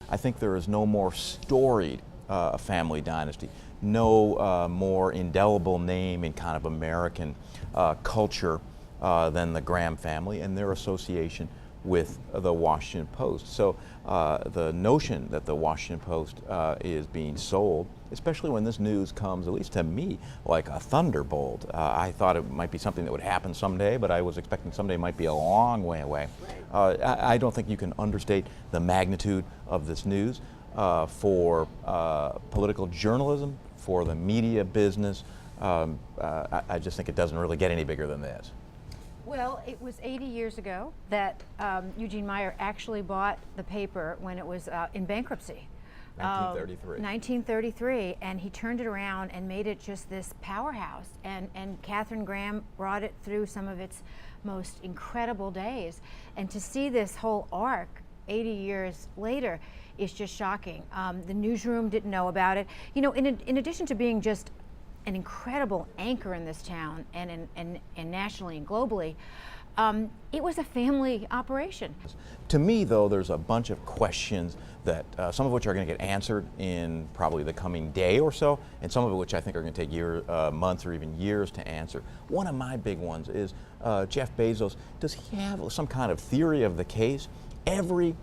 I think there is no more storied family dynasty, no more indelible name in kind of American culture than the Graham family and their association with the Washington Post. So the notion that the Washington Post is being sold, especially when this news comes, at least to me, like a thunderbolt. I thought it might be something that would happen someday, but I was expecting someday might be a long way away. I don't think you can understate the magnitude of this news for political journalism, for the media business. I just think it doesn't really get any bigger than this. Well, it was 80 years ago that Eugene Meyer actually bought the paper when it was in bankruptcy. 1933. 1933, and he turned it around and made it just this powerhouse. And Katharine Graham brought it through some of its most incredible days. And to see this whole arc 80 years later is just shocking. The newsroom didn't know about it. You know, in addition to being just an incredible anchor in this town and nationally and globally, it was a family operation. To me, though, there's a bunch of questions that some of which are going to get answered in probably the coming day or so, and some of which I think are going to take months or even years to answer. One of my big ones is Jeff Bezos. Does he have some kind of theory of the case? Every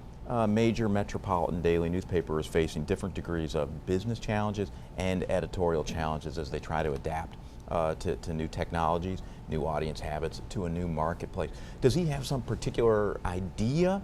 major metropolitan daily newspaper is facing different degrees of business challenges and editorial challenges as they try to adapt to new technologies, new audience habits, to a new marketplace. Does he have some particular idea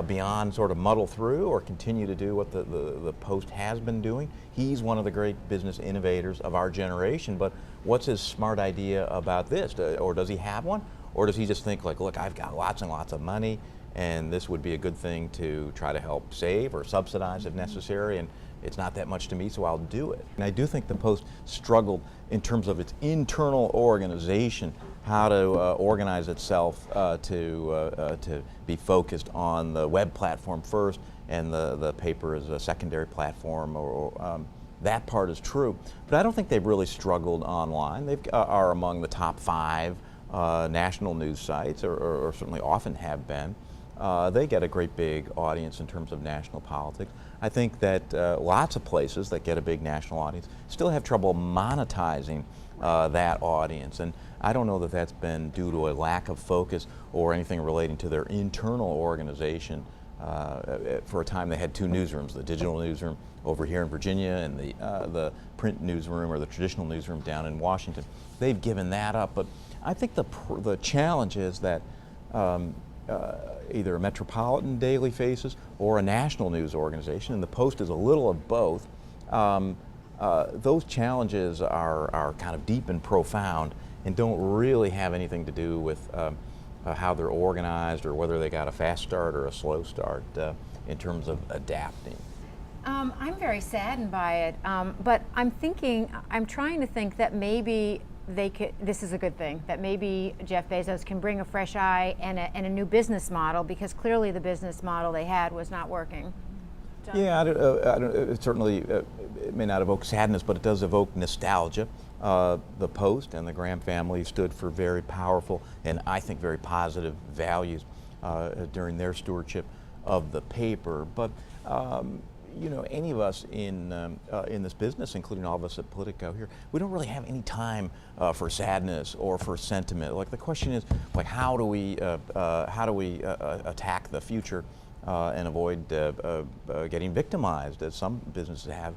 beyond sort of muddle through or continue to do what the Post has been doing? He's one of the great business innovators of our generation, but what's his smart idea about this? Or does he have one? Or does he just think like, look, I've got lots and lots of money, and this would be a good thing to try to help save or subsidize if necessary, and it's not that much to me, so I'll do it. And I do think the Post struggled in terms of its internal organization, how to organize itself to be focused on the web platform first, and the paper as a secondary platform. That part is true, but I don't think they've really struggled online. They are among the top 5 national news sites, or certainly often have been. They get a great big audience in terms of national politics. I think that lots of places that get a big national audience still have trouble monetizing that audience, and I don't know that that's been due to a lack of focus or anything relating to their internal organization. For a time they had 2 newsrooms, the digital newsroom over here in Virginia and the print newsroom or the traditional newsroom down in Washington. They've given that up, but I think the challenge is that either a metropolitan daily faces or a national news organization, and the Post is a little of both. Those challenges are kind of deep and profound and don't really have anything to do with how they're organized or whether they got a fast start or a slow start in terms of adapting. I'm very saddened by it, but I'm trying to think that maybe this is a good thing, that maybe Jeff Bezos can bring a fresh eye and a new business model, because clearly the business model they had was not working. John? Yeah, it certainly it may not evoke sadness, but it does evoke nostalgia. The Post and the Graham family stood for very powerful and I think very positive values during their stewardship of the paper. But you know, any of us in this business, including all of us at Politico here, we don't really have any time for sadness or for sentiment. Like, the question is, like, how do we attack the future and avoid getting victimized, as some businesses have,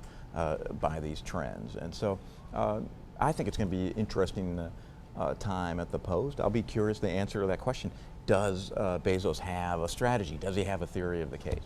by these trends? And so I think it's going to be an interesting time at the Post. I'll be curious the answer to that question. Does Bezos have a strategy? Does he have a theory of the case?